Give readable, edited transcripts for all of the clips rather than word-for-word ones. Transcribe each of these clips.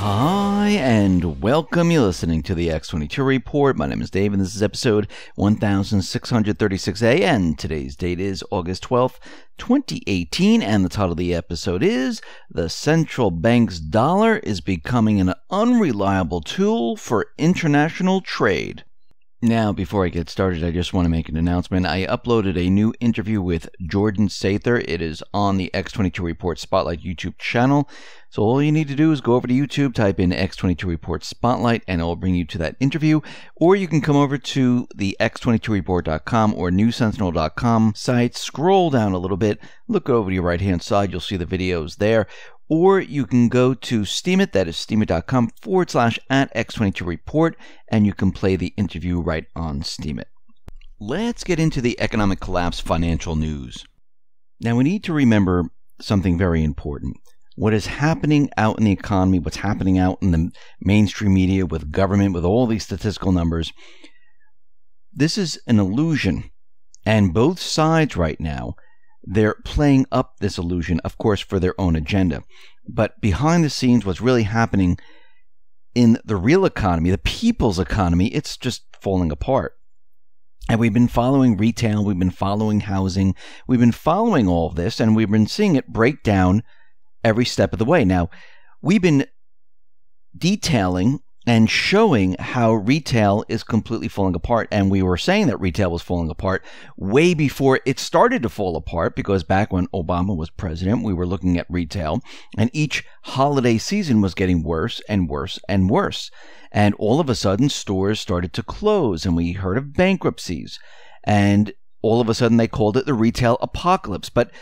Hi, and welcome. You're listening to the X22 Report. My name is Dave, and this is episode 1636A, and today's date is August 12th, 2018, and the title of the episode is The Central Bank's Dollar is Becoming an Unreliable Tool for International Trade. Now, before I get started, I just want to make an announcement. I uploaded a new interview with Jordan Sather. It is on the X22 Report Spotlight YouTube channel. So all you need to do is go over to YouTube, type in X22 Report Spotlight, and it will bring you to that interview. Or you can come over to the X22Report.com or NewSentinel.com site, scroll down a little bit, look over to your right-hand side, you'll see the videos there. Or you can go to Steemit, that is steemit.com/@X22Report, and you can play the interview right on Steemit. Let's get into the economic collapse financial news. Now, we need to remember something very important. What is happening out in the economy, what's happening out in the mainstream media with government, with all these statistical numbers, this is an illusion. And both sides right now, they're playing up this illusion, of course, for their own agenda. But behind the scenes, what's really happening in the real economy, the people's economy, it's just falling apart. And we've been following retail, we've been following housing, we've been following all of this, and we've been seeing it break down every step of the way. Now, we've been detailing and showing how retail is completely falling apart, and we were saying that retail was falling apart way before it started to fall apart, because back when Obama was president, we were looking at retail, and each holiday season was getting worse and worse and worse. And all of a sudden, stores started to close, and we heard of bankruptcies, and all of a sudden they called it the retail apocalypse. But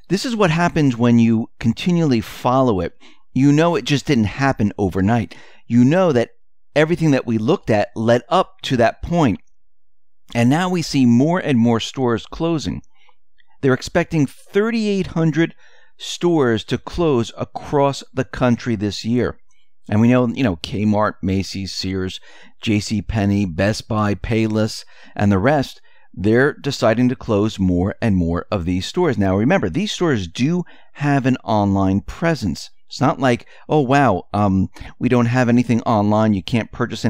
this is what happens when you continually follow it. You know it just didn't happen overnight. You know that everything that we looked at led up to that point. And now we see more and more stores closing. They're expecting 3,800 stores to close across the country this year. And we know, Kmart, Macy's, Sears, JCPenney, Best Buy, Payless, and the rest, they're deciding to close more and more of these stores. Now, remember, these stores do have an online presence. It's not like, oh, wow, we don't have anything online. You can't purchase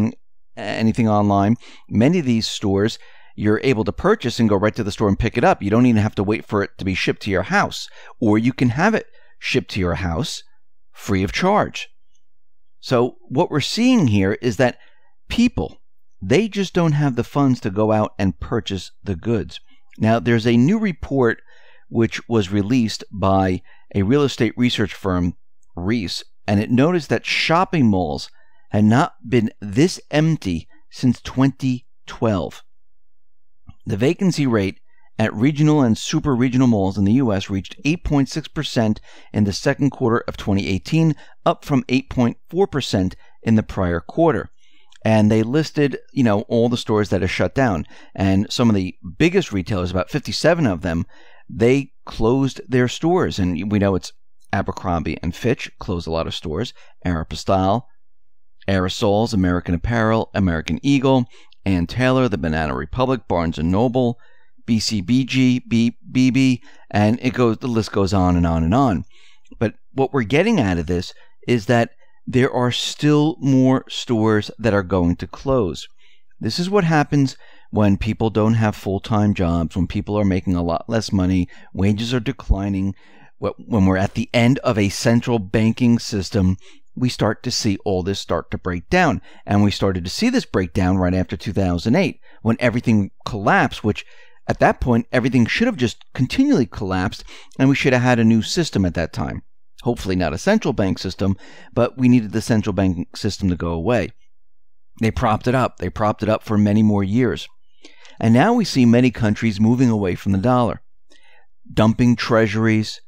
anything online. Many of these stores, you're able to purchase and go right to the store and pick it up. You don't even have to wait for it to be shipped to your house. Or you can have it shipped to your house free of charge. So what we're seeing here is that people, they just don't have the funds to go out and purchase the goods. Now, there's a new report which was released by a real estate research firm, Reese, and it noticed that shopping malls had not been this empty since 2012. The vacancy rate at regional and super regional malls in the U.S. reached 8.6% in the second quarter of 2018, up from 8.4% in the prior quarter. And they listed, all the stores that are shut down. And some of the biggest retailers, about 57 of them, they closed their stores. And we know it's Abercrombie and Fitch closed a lot of stores. Aeropostale, Aerosols, American Apparel, American Eagle, Ann Taylor, the Banana Republic, Barnes & Noble, BCBG, BB, and the list goes on and on and on. But what we're getting out of this is that there are still more stores that are going to close. This is what happens when people don't have full-time jobs, when people are making a lot less money, wages are declining. When we're at the end of a central banking system, we start to see all this start to break down. And we started to see this breakdown right after 2008, when everything collapsed, which at that point, everything should have just continually collapsed, and we should have had a new system at that time. Hopefully not a central bank system, but we needed the central banking system to go away. They propped it up. They propped it up for many more years. And now we see many countries moving away from the dollar, dumping treasuries,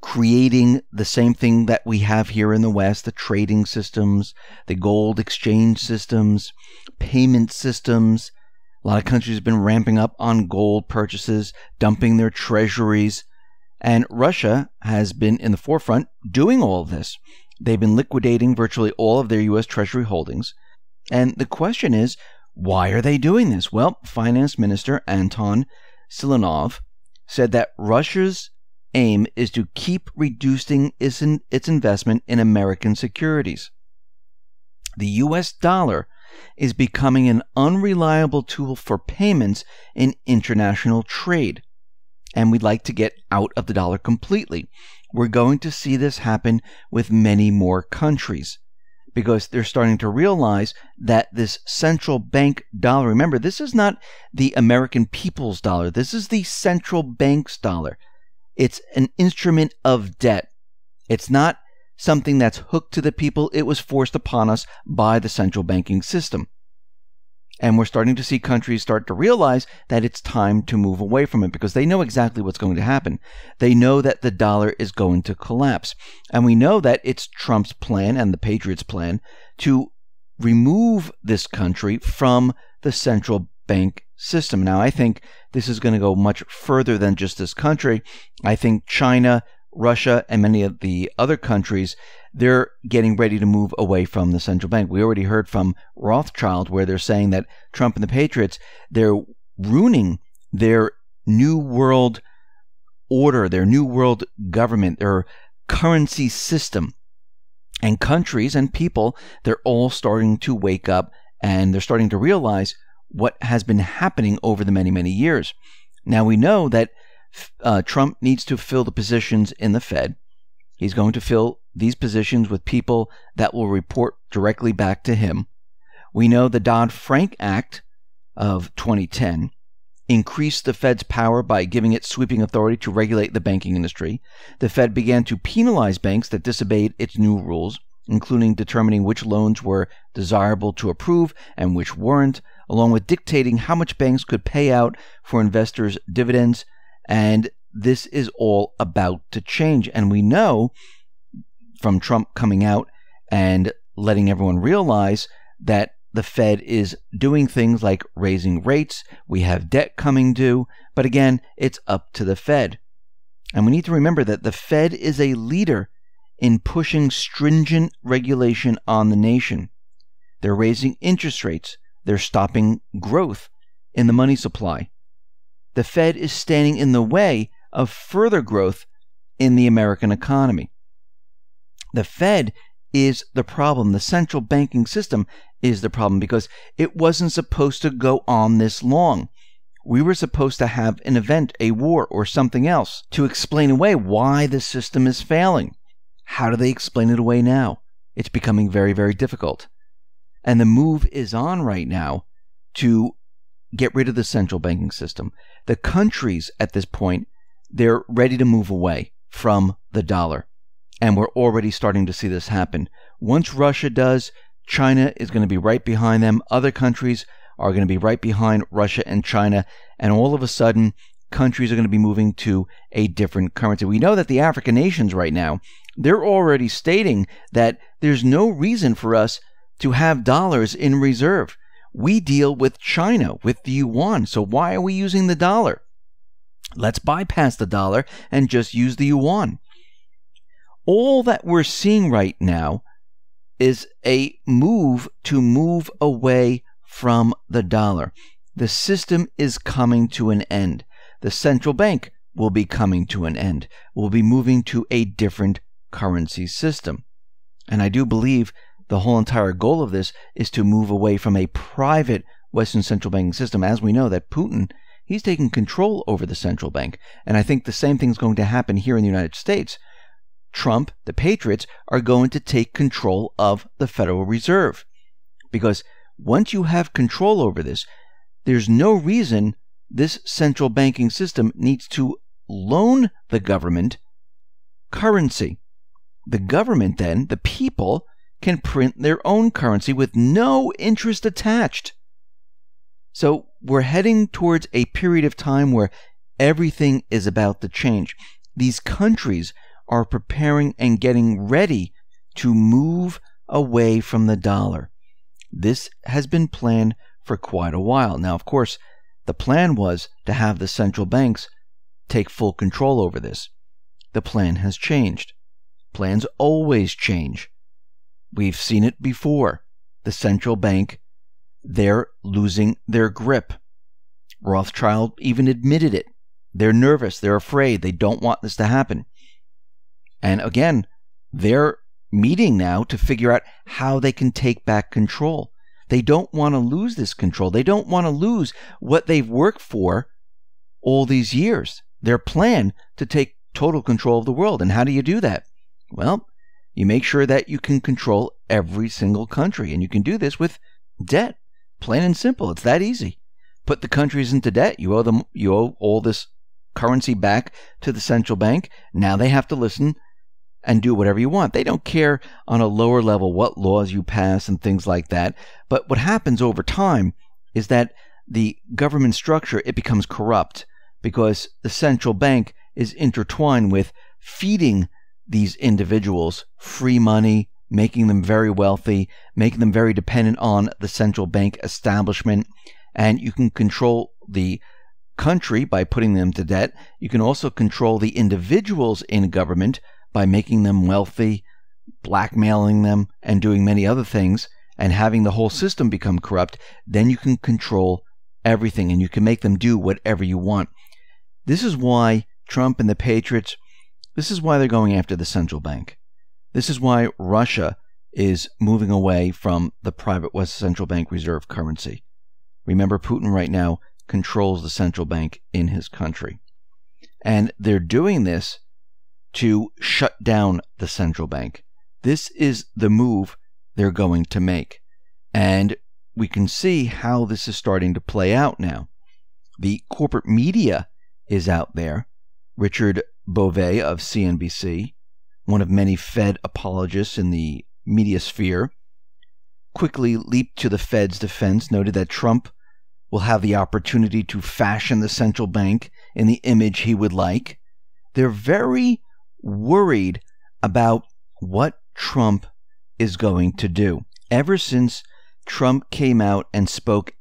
creating the same thing that we have here in the West, the trading systems, the gold exchange systems, payment systems. A lot of countries have been ramping up on gold purchases, dumping their treasuries, and Russia has been in the forefront doing all of this. They've been liquidating virtually all of their U.S. Treasury holdings. And the question is, why are they doing this? Well, Finance Minister Anton Siluanov said that Russia's aim is to keep reducing its investment in American securities. The US dollar is becoming an unreliable tool for payments in international trade. And we'd like to get out of the dollar completely. We're going to see this happen with many more countries because they're starting to realize that this central bank dollar, remember, this is not the American people's dollar. This is the central bank's dollar. It's an instrument of debt. It's not something that's hooked to the people. It was forced upon us by the central banking system. And we're starting to see countries start to realize that it's time to move away from it because they know exactly what's going to happen. They know that the dollar is going to collapse. And we know that it's Trump's plan and the Patriots' plan to remove this country from the central bank system. Now, I think this is going to go much further than just this country. I think China, Russia, and many of the other countries, they're getting ready to move away from the central bank. We already heard from Rothschild where they're saying that Trump and the Patriots, they're ruining their new world order, their new world government, their currency system. And countries and people, they're all starting to wake up and they're starting to realize what has been happening over the many, many years. Now we know that Trump needs to fill the positions in the Fed. He's going to fill these positions with people that will report directly back to him. We know the Dodd-Frank Act of 2010 increased the Fed's power by giving it sweeping authority to regulate the banking industry. The Fed began to penalize banks that disobeyed its new rules, including determining which loans were desirable to approve and which weren't, along with dictating how much banks could pay out for investors' dividends. And this is all about to change. And we know from Trump coming out and letting everyone realize that the Fed is doing things like raising rates. We have debt coming due. But again, it's up to the Fed. And we need to remember that the Fed is a leader in pushing stringent regulation on the nation. They're raising interest rates. They're stopping growth in the money supply. The Fed is standing in the way of further growth in the American economy. The Fed is the problem. The central banking system is the problem because it wasn't supposed to go on this long. We were supposed to have an event, a war, or something else to explain away why the system is failing. How do they explain it away now? It's becoming very, very difficult. And the move is on right now to get rid of the central banking system. The countries at this point, they're ready to move away from the dollar. And we're already starting to see this happen. Once Russia does, China is going to be right behind them. Other countries are going to be right behind Russia and China. And all of a sudden, countries are going to be moving to a different currency. We know that the African nations right now, they're already stating that there's no reason for us to have dollars in reserve. We deal with China, with the yuan. So why are we using the dollar? Let's bypass the dollar and just use the yuan. All that we're seeing right now is a move to move away from the dollar. The system is coming to an end. The central bank will be coming to an end. We'll be moving to a different currency system. And I do believe the whole entire goal of this is to move away from a private Western central banking system. As we know that Putin, he's taking control over the central bank. And I think the same thing is going to happen here in the United States. Trump, the Patriots, are going to take control of the Federal Reserve. Because once you have control over this, there's no reason this central banking system needs to loan the government currency. The government then, the people, can print their own currency with no interest attached. So we're heading towards a period of time where everything is about to change. These countries are preparing and getting ready to move away from the dollar. This has been planned for quite a while. Now, of course, the plan was to have the central banks take full control over this. The plan has changed. Plans always change. We've seen it before. The central bank, they're losing their grip. Rothschild even admitted it. They're nervous. They're afraid. They don't want this to happen. And again, they're meeting now to figure out how they can take back control. They don't want to lose this control. They don't want to lose what they've worked for all these years. Their plan to take total control of the world. And how do you do that? Well, you make sure that you can control every single country. And you can do this with debt. Plain and simple. It's that easy. Put the countries into debt. You owe all this currency back to the central bank. Now they have to listen and do whatever you want. They don't care on a lower level what laws you pass and things like that. But what happens over time is that the government structure, it becomes corrupt because the central bank is intertwined with feeding these individuals free money, making them very wealthy, making them very dependent on the central bank establishment. And you can control the country by putting them to debt. You can also control the individuals in government by making them wealthy, blackmailing them, and doing many other things, and having the whole system become corrupt. Then you can control everything, and you can make them do whatever you want. This is why Trump and the Patriots, this is why they're going after the central bank. This is why Russia is moving away from the private West central bank reserve currency. Remember, Putin right now controls the central bank in his country. And they're doing this to shut down the central bank. This is the move they're going to make. And we can see how this is starting to play out now. The corporate media is out there. Richard Beauvais of CNBC, one of many Fed apologists in the media sphere, quickly leaped to the Fed's defense, noted that Trump will have the opportunity to fashion the central bank in the image he would like. They're very worried about what Trump is going to do. Ever since Trump came out and spoke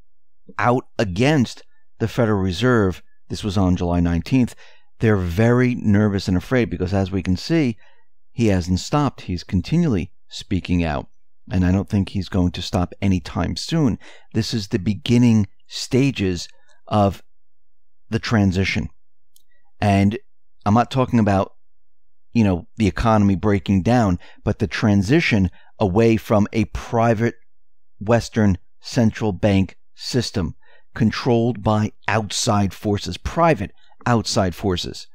out against the Federal Reserve, this was on July 19th, they're very nervous and afraid because, as we can see, he hasn't stopped. He's continually speaking out, and I don't think he's going to stop anytime soon. This is the beginning stages of the transition. And I'm not talking about, the economy breaking down, but the transition away from a private Western central bank system controlled by outside forces, private outside forces.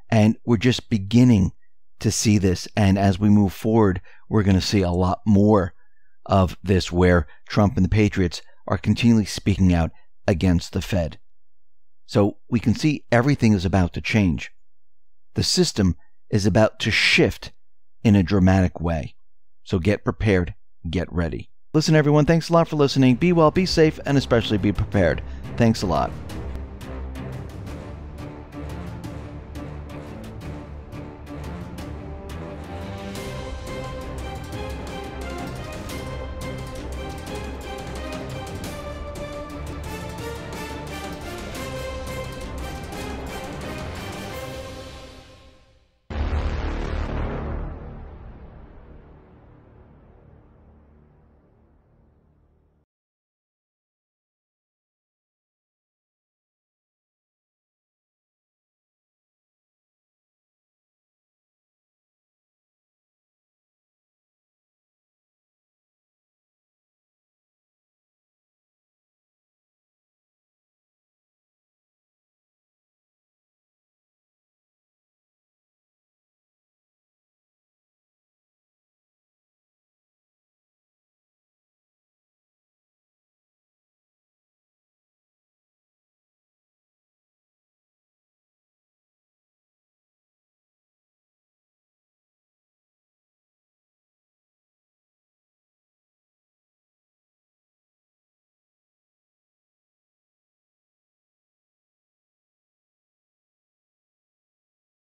And we're just beginning to see this. And as we move forward, we're going to see a lot more of this, where Trump and the Patriots are continually speaking out against the Fed. So we can see everything is about to change. The system is about to shift in a dramatic way. So get prepared, get ready. Listen, everyone, thanks a lot for listening. Be well, be safe, and especially be prepared. Thanks a lot.